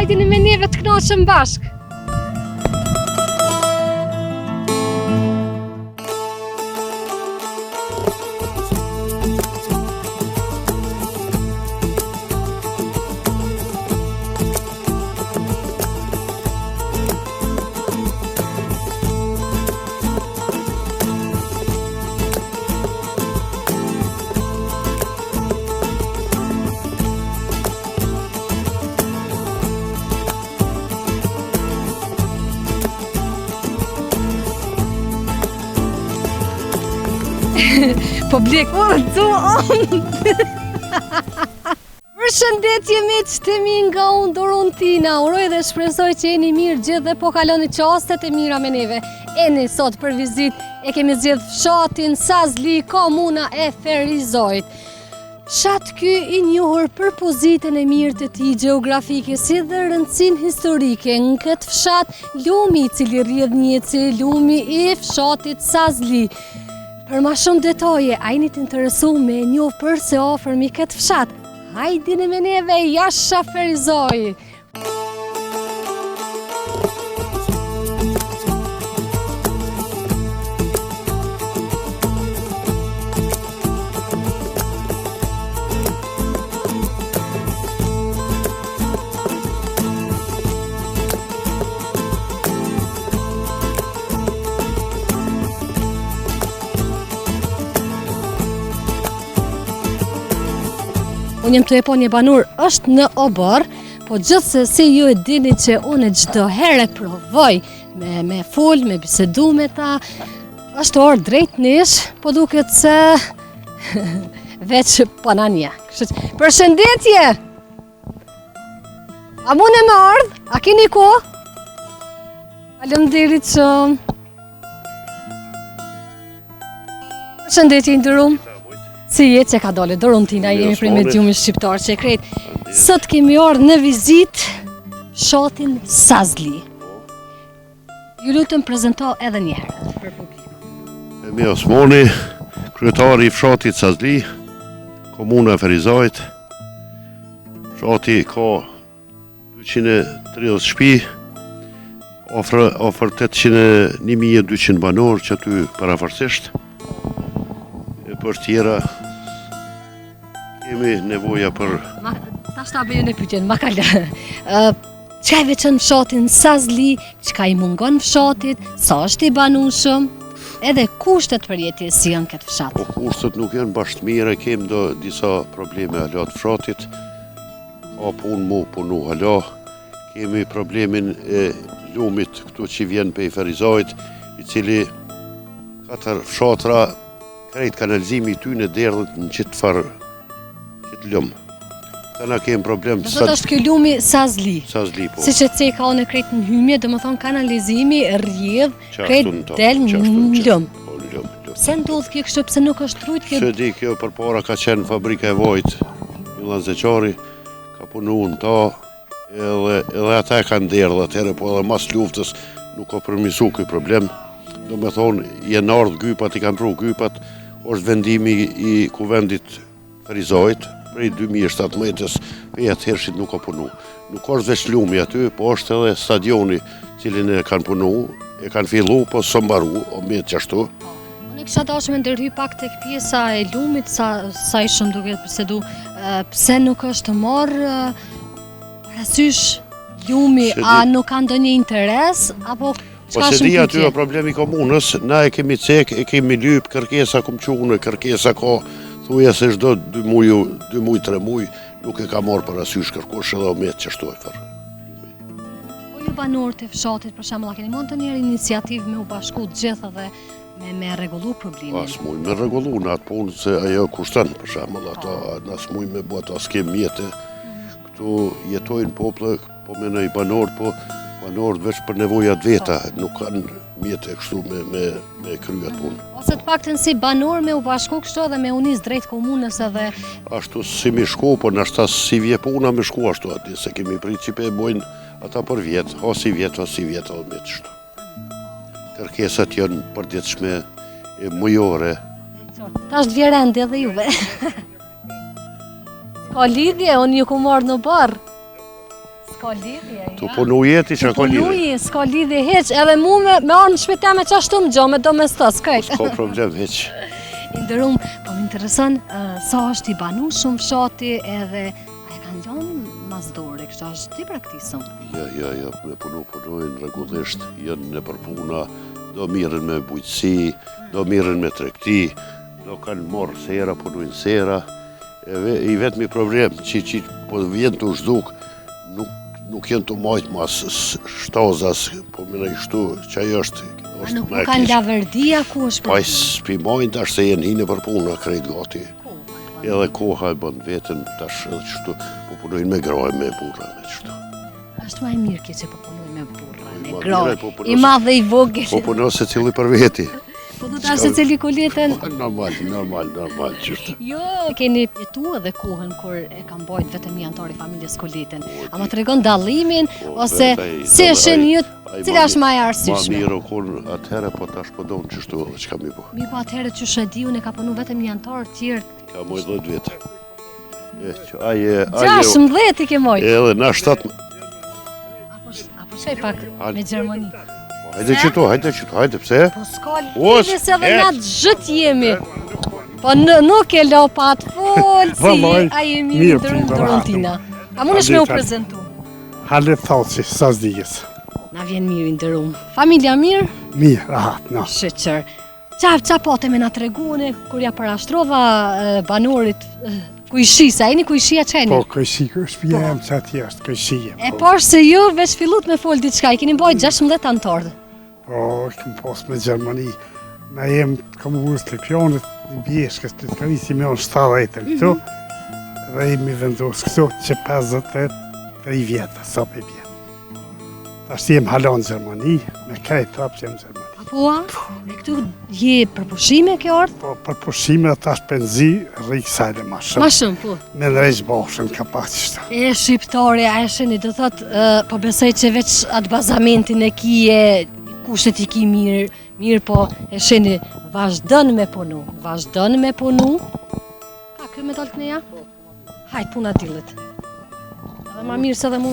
Hajdini me neve të kënaqem bashk. Po blek, Përshëndetje miq të mi nga unë Dorontina. Uroj dhe shpresoj që jeni mirë gjithë dhe po kaloni qastet e mira me neve. Eni sot për vizit e kemi zgjedh fshatin Sazli, komuna e Ferizojt. Fshat ky i njohur për pozitën e mirë të tij gjeografike si dhe rëndësinë historike. Në këtë fshat lumi i cili rrjedh njëci, lumi i fshatit Sazli. Për ma shumë detaje, a jeni të interesuar me njohë për se ofër mi këtë fshat, hajdini me neve jashtë Ferizoj. Unë jem të e po një banor është në Obor, po gjithsesi ju e dini që unë çdo herë provoj me fol, me bisedu me ta. Është orë drejt nesh, po duket se veç panania. Përshëndetje! A mune me ardh? A keni kohë? Faleminderit shumë. Përshëndetje nderuar. Si jetë që ka dole, Dorontina, jemi prej mediumit shqiptar që e krejt. Sot kemi ardhur në vizit fshatin Sazli. Ju lutem prezento edhe një herë për publikun. Emi Osmani, kryetari i fshatit Sazli, komuna e Ferizojt. Fshati ka 230 shtëpi, ofër 801.200 banor që aty parafarsisht. Për tjera kemi nevoja për... Ta shta bëjë në pyetjen, ma kalla. Çka e veçon fshatin Sazli, çka i mungon fshatit, sa është i banueshëm, edhe kushtet për jetësi janë këtë fshat. Po kushtet nuk janë bashkë mire, kemi disa probleme hala të fshatit, ka punë mu punu hala, kemi problemin e lumit këtu që vjen për i Ferizojt, i cili 4 fshatra krejt kanalizimi i ty në derdhët në qitë farë, qitë lumë. Këna kemë problem... Dhe thot është kjo lumi Sazli. Sazli, po. Si që te ka në krejt në hymje, dhe më thonë kanalizimi rrjedh, krejt del në lumë. Po, në lumë. Pse ndodhë kjo kështu, pse nuk është trujt kjo... Se di kjo për para ka qenë fabrika e vojt, Milan Zeqari, ka punu në ta, edhe ata e kanë derdhë atëherë, po edhe mas luftës nuk ka përmisu këj problem. Do me thonë, jenë ardhë gypat, i kanë pru gypat, është vendimi i kuvendit Ferizojt, prej 2017-ës, për jetë hershit nuk ka punu. Nuk është veç lumi aty, po është edhe stadioni cilin e kanë punu, e kanë fillu, po së mbaru, o me të qashtu. Unë kisha dashur me ndërhy pak tek pjesa e lumit, sa i shumë duket përsedu, pse nuk është marrë parasysh lumi, a nuk ka ndonjë interes, apo... Po se di aty o problemi komunës, na e kemi cek, e kemi lyp, kërkesa kom qunë, kërkesa ka, thuja se shdo 2 muj, 3 muj, nuk e ka marrë parasysh kërkosh edhe o me të qashtu e farë. Po ju banorët e fshatit, për shembull, a keni mund të njerë iniciativë me u bashku të gjitha dhe me regullu problemin? As muj me regullu në atë punë, se ajo kushtan, për shembull, ata as muj me bo ata s'kem mjete. Këtu jetojnë poplë, po me në i banorët, po banorët veç për nevojat veta, nuk kanë mjete kështu me kryat punë. Ose të paktën si banor me u bashku kështu edhe me unis drejt komunës edhe... Ashtu si mi shku, po nashta si vje puna me shku ashtu ati, se kemi principe e bojnë ata për vjetë, o si vjetë, o me të shtu. Kërkesat janë përdjetshme e mujore. Ta është vjerende edhe juve. Ka lidhje, unë ju ku marrë në barë. s'ka lidhje. Tu punu jeti që ka lidhje. Punuji, s'ka lidhje heq, edhe mu me arë në shpita me qashtu më gjo, me do me stas, krejt. S'ka problem heq. Ndërum, po më interesën, sa është i banu shumë fshati edhe a e kanë lanë mazdore, kështë është ti praktisëm. Ja, me punojnë rregullisht, janë në përpuna, do miren me bujqësi, do miren me tregti, do kanë morë sera, punojnë sera. I vetëmi problem që po vjen të zhduk, nuk jenë të majtë mas shtazas, po më në ishtu që ajo është. Nuk kanë laverdia ku është Pa i s'pimajnë tash se jenë hine për puna krejt gati. Edhe koha e bën vetën tash edhe qështu, po punojnë me graje, me burra, me qështu. Është ma e mirë kjo që po punojnë me burra, me Ma graje, mire, po i madh dhe i vogël. Po punon se cili për veti. Po du të ashtë se cili kuletën. Normal, qështu. Jo, keni jetu edhe kohën kur e kam bajt vetëm një antari familjes Koletën. Ama të regon dallimin, ose si eshen një, cila është ma e Ma arsyshme. mirë o konë atëherë, po tash po donë qështu edhe që kam i po. Mi po atëherë që shediu ne ka punu vetëm një antar tjerë. Ka moj 10 vete. Aje, 16 i ke mojt. edhe na 7. Apo shkaj pak me Gjermani. Hajde qëtu, pse? Po s'ka Os, lidhje se dhe et. na gjët jemi. Po nuk e lo pa të folë, si Vallaj, a jemi mirë, ndërëm po, Dorontina. A mund është me u prezentu? Halle Thalci, Sazdigës. Na vjen mirë i ndërëm. Familja mirë? Mirë, rahat, no. Shëqër. Qa pote me na tregune, kur ja parashtrova banorit kujshisa, e një kujshia që e Po, një? këjshi, shpia jam që ati është, këjshije. E pash se ju veç fillut me folë diçka, i keni bajt 16 antarë. Po, këm pos me Gjermani. Na jem komunës të Lipjonit, një bjeshkës të kanisi me onë 70 këtu, dhe jemi vendosë këtu që 53 vjetë, sa për vjetë. Ashtë jem halon Gjermani, me krejt trap që jem Gjermani. Apo a? E këtu je për pushime kjo ardhë? Po, për pushime të ashtë penzi, rikë sajle ma shumë. Ma shumë, po. Me nërejsh boshën, ka pa qështë. E shqiptare, a e sheni, do thot, po besoj që veç atë bazamentin e kije, kushtet i ki mirë, po e sheni, vazhdon me punu. Ka, kjo me dalë këneja? Hajt, puna dillet. Edhe ma mirë se dhe mu.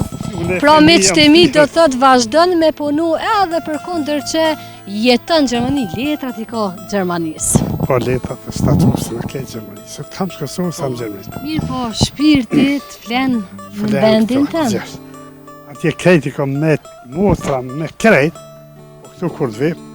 Pra me qëtemi do thot vazhdon me punu edhe për kondër që jetën Gjermani, letrat i ka Gjermanisë. Po letrat e statusë në kejtë Gjermani, se të kam shkësohë sa më Gjermani. Mirë po, shpirtit, flen në vendin tënë. Atje krejt i kom me motra, me krejt, po këtu kur të vim,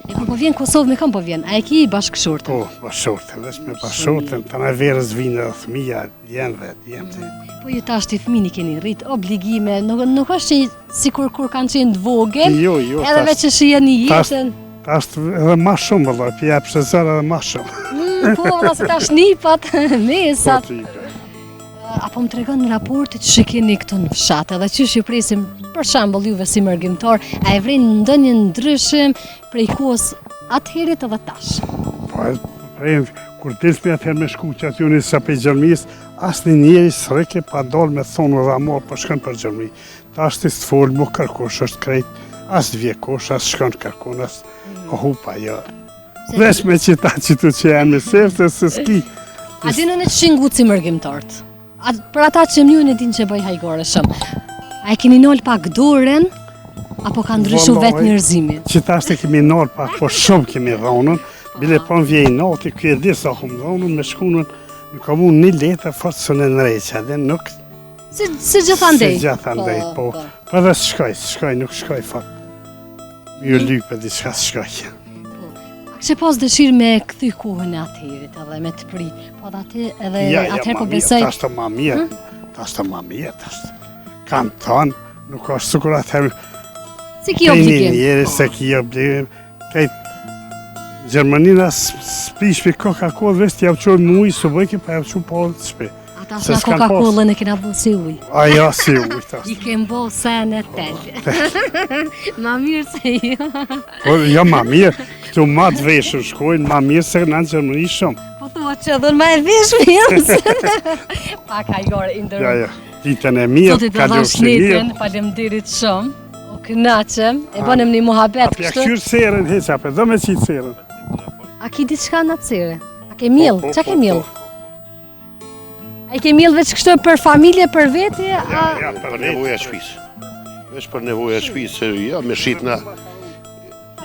E po vjen Kosovë, me kam po vjen? A e ki bashkëshortën? po, bashkëshortën, veç me bashkëshortën, të në verës vinë dhe thëmija, jenë të. Po ju tash të fëmini keni rrit, obligime, nuk është që si kur kanë qenë të vogël, Jo, edhe veç që shia një tash- jetën. Ta është edhe ma shumë, vëllaj, për jepë shëzër edhe ma shumë. Po, vëlla se tash nipat, mesat. Po, Apo më tregon në raportit që keni këtu në fshat, edhe që ju presim, për shembull juve si mërgjimtar, a e vrin ndonjë ndryshim prej kohës atëherit edhe tash? Po, kur disni atëherë me shku që aty unë sa për Gjermis, asë një njeri sreke pa dalë me thonë dhe amor për shkën për Gjermi. Ta është të folë mu kërkosh është krejt, asë vjekosh, asë shkën kërkon, asë kohupa, jo. Vesh me qita që tu që janë me sefte, se s'ki. A dinë në të shingut si mërgjimtartë? Për ata që mju në din që bëj hajgore shumë, a e keni nol pak dorën, apo ka ndryshu vetë njerëzimi? Qita është e kemi nërë pak, po shumë kemi dhonën, bile po në vjej nati, kjo e disa humë dhonën, me shkunën në komunë një letë, fort së në nëreqa, dhe nuk... Si gjithandej? Si gjithandej, po. Po edhe shkoj, nuk shkoj fort. Ju lype diçka shkoj. Kështë pas dëshirë me këthy kohën e atëherit edhe me të prit, po edhe atëherë po besoj... Ta është ma mirë, ta është ma mirë, ta është. Kam tonë, nuk është sukur atëherë... Si ki obligim? Njeri se ki obligim. Kajtë Gjermanina s'prish për Coca-Cola, vesh t'javë qoj mui, së bëjke, pa javë qoj po të shpe. Ata s'na Coca-Cola në kena bo si uj. Aja si uj, ta I është. kem bo sen e tel. Ma mirë se jo. Po, jo ma mirë, këtu ma të veshën shkojnë, ma mirë se në Gjermani shumë. Po thua që dhënë ma e vishme jënë. Pak hajgore i ndërru. Ja, ditën e mirë, Zotit të dhash kalofshë mirë. netën, falemderit shumë. O kënaqem, e bënëm një muhabet Apja kështu. këshyrë serën, heq, apja do me qitë serën. A ki diçka në atësire? A ke mill? Qa ke mill? A I ke miell veç kështu për familje, për veti? Për nevoja shtëpisë. Veç për nevoja shtëpisë, se ja me shitna.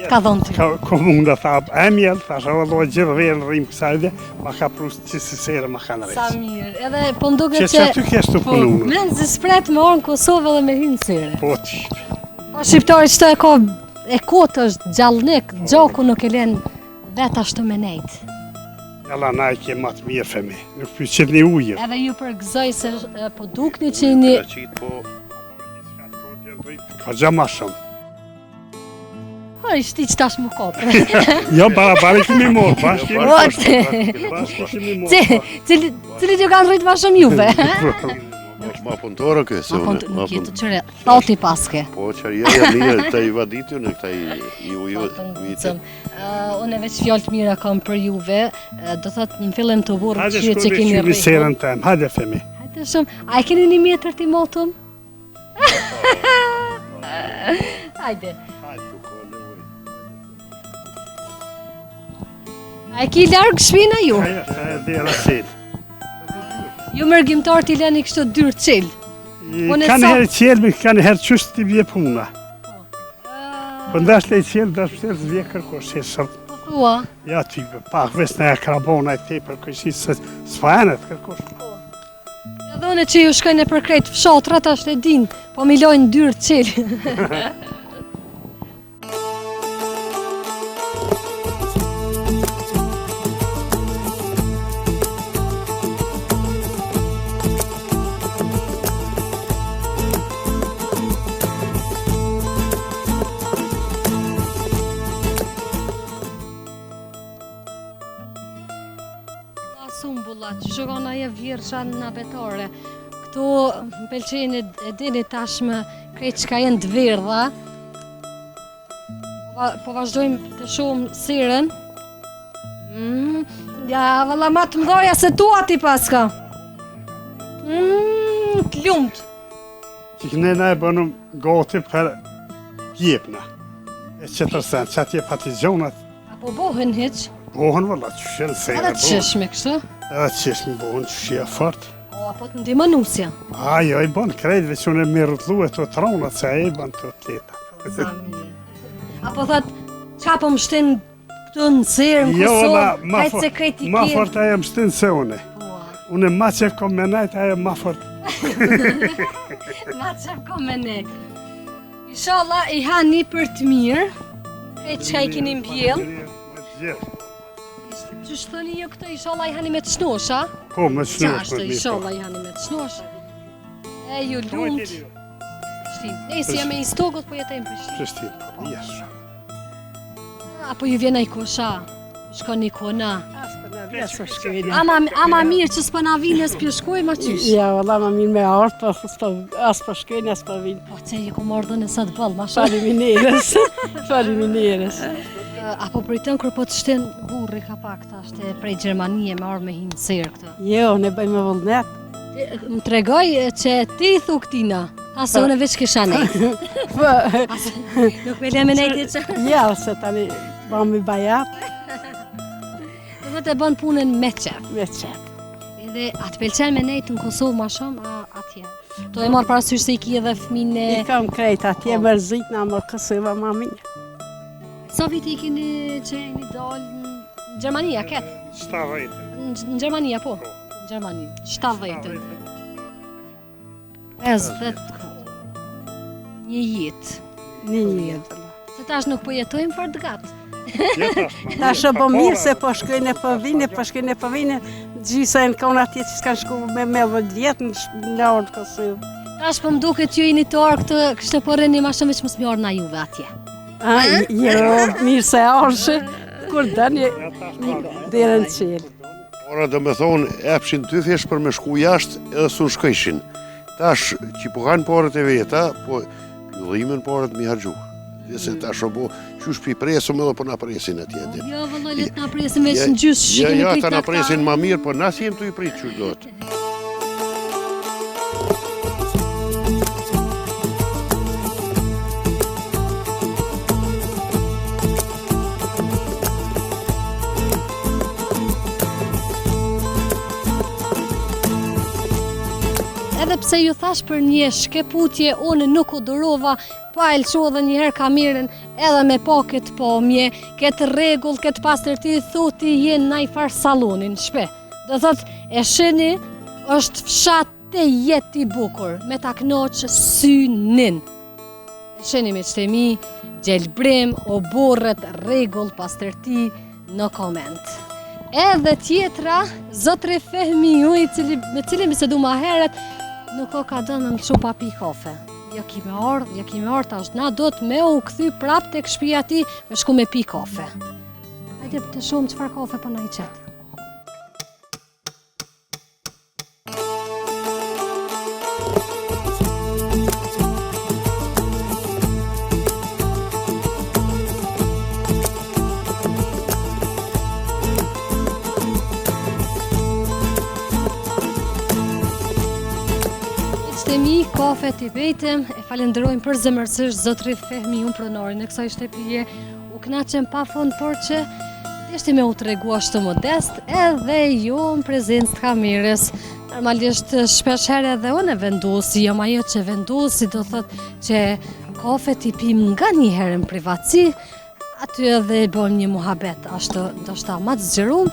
Ka dhonë ty? Komuna tha, e mjell, thash, o gjithë verë rrim kësajde, ma ka prusë që si sere ma kanë Sa rejtë. mirë, edhe po nduket Që aty kesh të punu. Men zespret me orë në Kosovë dhe me hynë sire. Po që Po shqiptari qëto e kotë është gjallënik, gjoku nuk e len vetë ashtu me nejtë. jalla na i ke matë mirë femi, nuk për qëtë një ujë. Edhe ju përgëzoj se po dukni që një... Ka gja ma shumë. Po, ishti që tash më kopë. Jo, barabari kemi morë, bashkë kemi O, bashkë kemi morë. Cili që kanë rritë ma shumë juve? Ma punëtore kësë. Nuk jetë të qëre, thoti paske. Po, që ja mirë, të i vaditu në këta i ujtë. Unë e veç fjallë të mira kam për juve, do thotë në fillim të burë Hajde që shkojnë keni që rritë. serën tem, hajde femi. Hajde shumë, a e keni një metër ti motum? Hajde. A e ki largë shpina ju? Aja, dhe e rasit. Ju mërgjimtar t'i leni kështu dyrë qilë. Unë e Kanë sa- herë qelë, kanë herë qështë t'i vje puna. Po ndash le qelë, dash përse të vje kërkosh, që sërtë. Po thua? Ja, ty pak ves në e krabona e te për kërshi, s'fajanet kërkosh. Edhe unë që ju shkojnë e për krejtë fshatrat ashtë e din, po milojnë dyrë qilë. Sumbullat, që shukon aje vjersha në abetare. Këtu më pëlqeni e dini tashmë krejt që ka jenë të verdha. Po vazhdojmë të shumë siren. Ja, valla ma të mdoja se tua ti paska. Të lumt. Që kënena e bënëm goti për pjepna. E që tërsen, që atje pati gjonat, Apo bohen hiq. bohën vëlla, që shenë sejnë Edhe të qeshme kështu. Edhe qeshme bohën që shia fort. O, apo të ndima nusja. Ajo, i bën krejt, veç unë e me rëtlu e të tronat, se e i bën të teta. Sa mirë. Apo thot, qa po më shtin këtu në serë, në Jo, Kosovë, ma hajtë se krejt i ma kjerë. fort ajo më shtinë se une. Une ma qef kom me najt, ajo ma fort. Ma qef kom me ne. Inshallah i hani për të mirë, e qka i keni mbjell. Që shtoni jo këtë, inshallah i hani me të shnosha. Po, me shnosh Qashtë, me mi. inshallah i hani me të shnosha. E ju lumt. Shtim. E si jam e istogot, po jetojmë për shtim. Prishtin, po, jesh. Apo ju vjen ai kosha, shkoni kona. Ja, Ama mirë që s'po na vinë s'pjo shkoj ma qysh. valla ma mirë me artë, po as po shkojnë, as po vinë. Po që ju kom ardhën e sa të bëllë, ma shumë. Faleminderes, faleminderes. Apo pritën kur po të shten burri ka pak ta shte prej Gjermanie me ardhë me hinë serë këtë. Jo, ne bëjmë vullnet. Më tregoj që ti thu këtina, asë unë veç kisha nejtë. Po, Nuk me le me nejtë që. ja, se tani bëmi bajat, Dhe të bën punën me qef. me qep. Edhe atë pëlqen me nejtë në Kosovë ma shumë, a atje. To e marë parasysh se i ki edhe fëmin e... I kam krejt atje mërzit na më kësëva ma mirë. Sa viti i keni që jeni dalë në Gjermania, ketë? 70. Në Gjermania, po? Në Gjermani, 70. 50. Një jetë. Një jetë. Se tash nuk po jetojmë fort gatë. Ta shë bo mirë se po shkojnë e po vine, po shkojnë e po vine, gjysa e në kona atje që s'kanë shku me vëdjet në orë Kosovë. Tash po më duket ju jeni të arë këtë, kështë po rëni ma shumë veç mos mjarë na juve atje. Jo, mirë se arshë, kur dënë, dhe në qelë. Ora dhe me thonë, epshin ty thesh për me shku jashtë edhe s'u shkojshin. Tash, që po kanë parët e veta, po pjullimin parët mi hargju. Dhe se tash o bo, qysh pi presëm edhe po na presin atje. Jo, vëlloj, letë na presim veç në gjysë, Ja, shikemi ja, prit ta na këta. presin ma mirë, po nas jem të i prit që do të. Edhe pse ju thash për një shkeputje, unë nuk u durova, pa e lëshu edhe njëherë kamerën, edhe me pa këtë pomje, këtë rregull, këtë pastërti, thuti jenë na i farë salonin, shpe. Do thot, e shini, është fshat të jetë i bukur, me ta knoqë synin. E shini me qëtemi, gjelbrim, o burret, rregull, pastërti, në koment. Edhe tjetra, zotri Fehmiu, me cilin bisedu ma heret, nuk o ka dënë në lëshu pa pi kafe. Jo kime ardhë, ta është na do të me u këthy prap të këshpia ti me shku me pi kafe. Hajde të shumë qëfar kafe për na i qetë. Mi kafe t'i vetëm, e falenderojmë për zemërsisht zotri Fehmiu pronorin e kësaj shtëpie. U knaqem pa fund, por që ishte me u tregu ashtu modest edhe ju në prezencë të kamerës. Normalisht shpesh herë edhe unë e vendosi, jam ajo që vendosi, do thot që kafe t'i pim nga një herë në privatësi, aty edhe bëm një muhabet, ashtu ndoshta ma të zgjerum.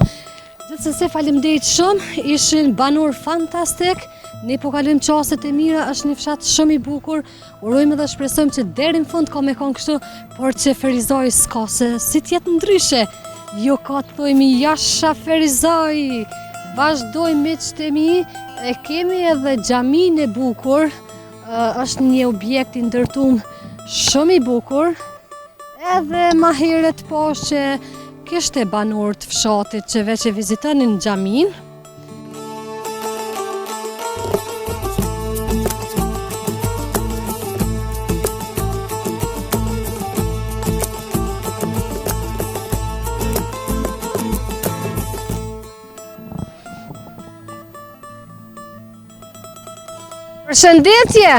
Gjithsesi faleminderit shumë, ishin banor fantastik. Ne po kalojmë qastet e mira, është një fshat shumë i bukur. Urojmë dhe shpresojmë që deri në fund ka me konë kështu, por që Ferizaj s'ka se si tjetë ndryshe. Jo ka të thojmi jasha Ferizaj. Vazhdojmë me qëtemi, e kemi edhe xhamin e bukur. Është një objekt i ndërtum shumë i bukur. Edhe ma heret po që kishte banor të fshatit që veç e vizitonin xhamin. Përshëndetje!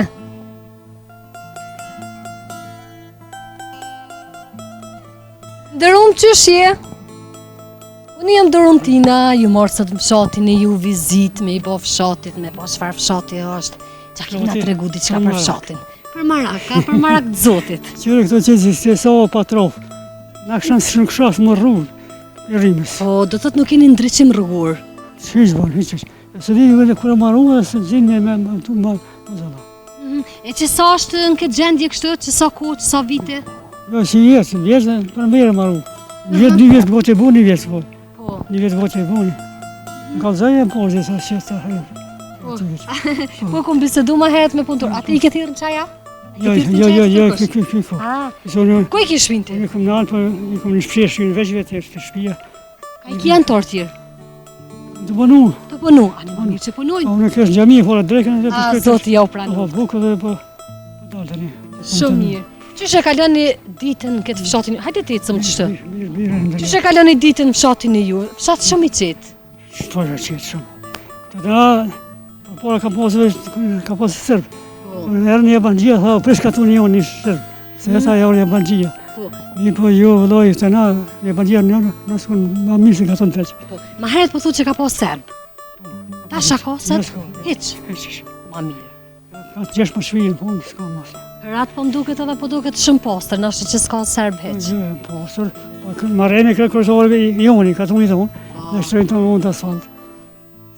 Ndërum qëshje? Unë jam Dorontina, ju marë sot në fshatin e ju vizit, me i bo fshatit, me po çfarë fshati është. Qa kemi nga tregu diçka për fshatin. Për maraka, për marak të zotit. Qyre këto qëzi se sa patrof, na këshan së shënkëshas më rrugë, i rrimës. Po, do thot nuk keni ndryqim rrugur. Që ishë banë, hiqë. Se di edhe kërë marruë, se gjinë me tu më zëlla. E që sa është në këtë gjendje kështu, që sa kohë, që sa vite? Jo, që vjetë, për në vere marruë. Një vjetë gote bu, një vjetë bu. Një vjetë gote bu. Në kalëzaj e po, që sa qëtë të hajë. Po, kom bisedu ma heret me punëtor. A ti i ke thirë në qaja? Jo, këko. Ko i ki shpinte? I kom në alë, i kom në shpëshë, në veç vetë e shpia. Ka i ki janë torë tjirë? Të punu. Të punu, a një më mirë që punojnë? Unë kështë gjami, fora drejken dhe A, zoti ja u pranë. Po, bukë dhe po dalë të një. Shumë mirë. Qysh e kaloni ditën në këtë fshatin? Hajde të ecëm qështë. Mirë. Qysh e kaloni ditën në fshatin e ju? Fshat shumë i qetë. Shpër e qetë shumë. Të da, pora ka posë sërbë. Erë një bangjia, tha, prish ka tu një unë një sërbë. Se e ta ja unë një bangjia. Një po ju vëlloj të na, një bangjia nësë kënë ma mirë se ka të në teqë. Ma heret po thu që ka po serbë. Ta shako serbë? Hiq. Ma mirë. Ka të gjesh më shvijin, po në s'ka masë. Për atë po mduket edhe po duket shumë postër, nështë që s'ka serbë hiq. Postër, marreni kërë kërësorëve i unë, ka të unë i thonë, dhe shtrojnë të unë të asfalt.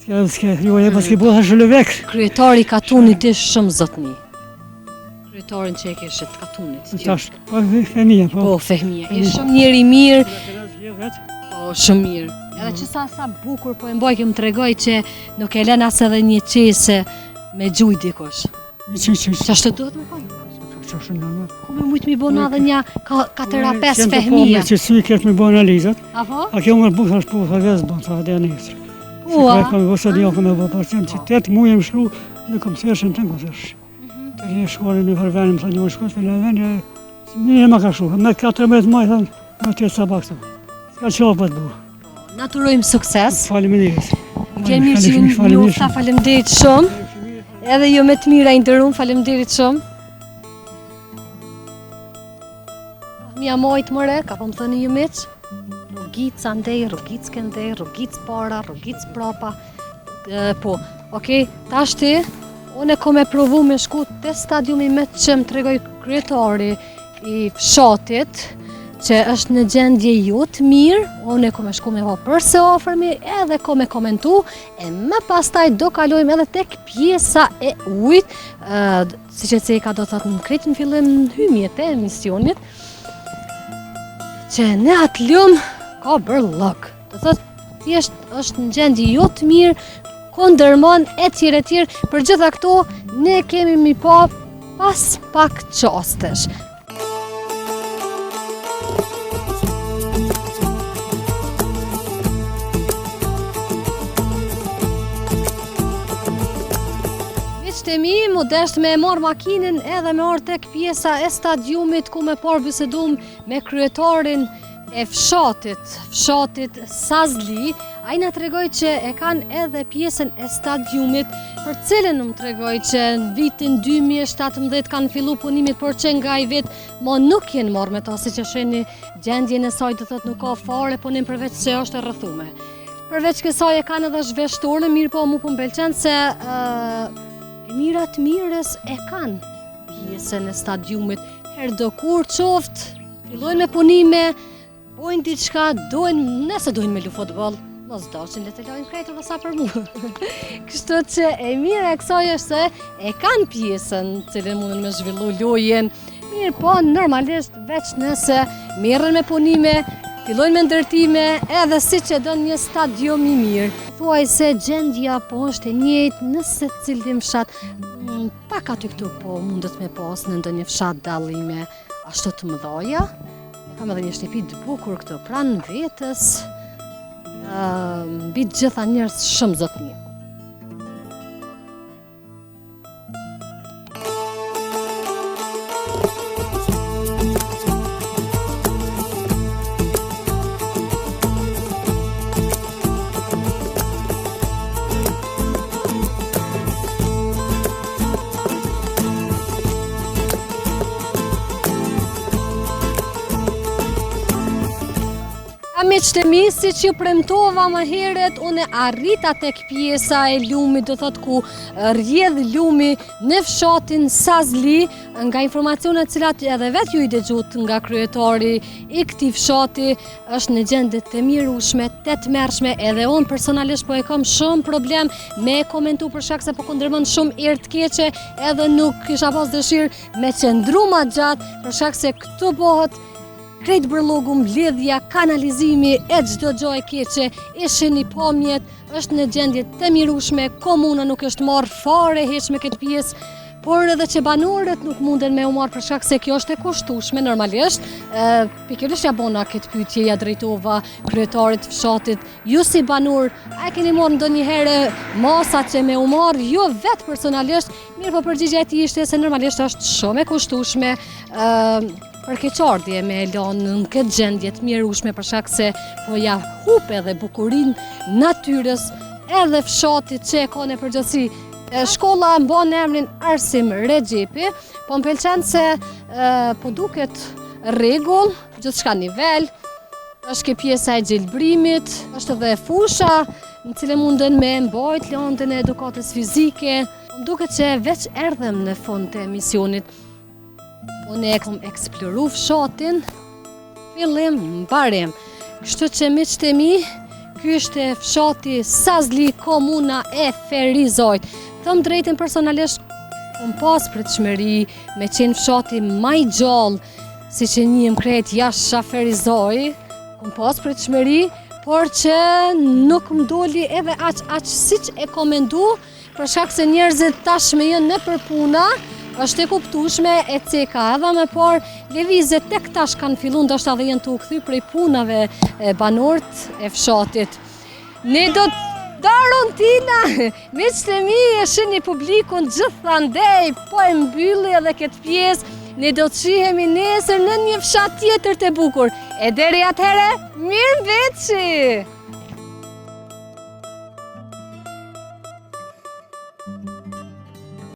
S'ke, jo e pa s'ke bëha shëllëvek. Kryetari Katunit ishë shumë zotni. Kryetarin që e keshit Katunit. Tash, po Fehmia, po. Po, Fehmia. Ishë shumë njeri mirë. Po, shumë mirë. Edhe që sa bukur, po e mboj këmë të regoj që nuk e len as edhe një qese me gjuj dikush. Që ashtë të duhet me konë? Ku me mujtë mi bona dhe një 4-5 Fehmia? Që si kërtë mi bo analizat. Apo? A kjo më bukë është po të vezë bënë, sa dhe anestri. Ua? Se kërë vësë dhe jo këmë e bo përcen, që 8 muje më shlu, në këmë sërshën të në këmë sërshë. Të një shkollë në përvenim, të një shkollë, të një venë, një ma ka shlu, me 14 maj, thënë, në tjetë sabak të. Ska qo për të bu. Naturojmë sukses. Faleminderit. Kemi që ju njofta, faleminderit shumë. Edhe ju me të mira ndërum, faleminderit shumë. Mja mojtë mëre, ka po më thëni ju miq, rrugic andej, rrugic këndej, rrugic para, rrugic prapa. Po, okej, tash ti, Unë kom e provu me shku te stadiumi me që më tregoj kryetari i fshatit, që është në gjendje jo të mirë, unë kom e shku me ho përse ofërmi, edhe kom e komentu, e më pastaj do kalojmë edhe tek pjesa e ujt, si që Ceka do të thotë në kretë në fillim në hymjet e emisionit, që në atë lumë ka bërllëk. Do thotë, thjesht është në gjendje jo të mirë, kondërmon e tjere, për gjitha këto ne kemi mi pa pas pak qastesh. Miqtë e mi, mu desht me marrë makinin edhe me orë tek pjesa e stadiumit ku me parë bisedum me kryetarin e fshatit Sazli. A i nga tregoj që e kanë edhe pjesën e stadiumit, për cilën më tregoj që në vitin 2017 kanë fillu punimit, por që nga i vit mo nuk jenë marrë me ta, si që sheni gjendjen e saj të thot nuk ka fare punim përveç që është e rrëthume. Përveç kësaj e kanë edhe zhveshtorë, mirë po mu pun pëlqen se Emirat Mirës e kanë pjesën e stadiumit, herë do kur qoftë, fillojnë me punime, bojnë diçka, nëse dojnë me lu futbol, mos doshin le të lojnë krejtë dhe sa për mu. Kështu që e mira e kësaj është se e kanë pjesën cilën mundën me zhvillu lojen, mirë po normalisht veç nëse merren me punime, fillojnë me ndërtime, edhe si që do një stadium i mirë. Thuaj se gjendja po është e njëjtë nëse cilin fshat, pak aty këtu po mundet me pas në ndonjë fshat dallime ashtu të mëdhaja. Kam edhe një shtëpi të bukur këtu pranë vetës, mbi të gjitha njerëz shumë zotëni. Miqtë e mi, si që premtova më heret, unë arrita tek pjesa e lumit, do thot ku rjedh lumi në fshatin Sazli, nga informacionet cilat edhe vetë ju i dëgjut nga kryetari i këtij fshati, është në gjendje të mirueshme, të tmerrshme, edhe unë personalisht po e kam shumë problem me komentu për shkak se po kundërmend shumë erë të keqe, edhe nuk kisha pas dëshirë me qëndru ma gjatë, për shkak se këtu bëhet krejt bërlogu, mbledhja, kanalizimi e çdo gjë e keqe, ishin i pamjet, është në gjendje të mirueshme, komuna nuk është marrë fare heq me këtë pjesë, por edhe që banorët nuk munden me u marrë për shkak se kjo është e kushtueshme normalisht. Pikërisht ja bona këtë pyetje ja drejtova kryetarit fshatit, ju si banor, a keni marrë ndonjëherë masa që me u marrë, jo vetë personalisht, mirë po përgjigjja e tij ishte se normalisht është shumë e kushtueshme, për keqardhje me e lanë në këtë gjendje të mirueshme për shkak se po ja hup edhe bukurinë natyrës edhe fshatit që e ka në përgjithësi. Shkolla mban emrin Arsim Rexhepi, po më pëlqen se po duket rregull, gjithçka nivel, është ke pjesa e gjelbrimit, është edhe fusha në cilën munden me mbajt lëndën e edukatës fizike. Më duket që veç erdhem në fund të emisionit. Unë e kam eksploru fshatin, fillim mbarim. Kështu që miqtë e mi, ky është fshati Sazli, komuna e Ferizojt. Thëm drejtën personalisht, kom pas pritshmëri me qenë fshati më i gjallë, si që njëm krejt jashtë Ferizoj, kom pas pritshmëri, por që nuk më doli edhe aq siç e komendu, për shkak se njerëzit tashmë janë nëpër puna. Është e kuptueshme e Ceka edhe me par lëvizjet tek tash kanë filluar ndoshta edhe janë të u kthy prej punave banorët e fshatit. Ne do Daron Tina, miqtë e mi e shihni publikun gjithandej, po e mbylli edhe këtë pjesë. Ne do të shihemi nesër në një fshat tjetër të bukur. E deri atëherë, mirëmbëjtje!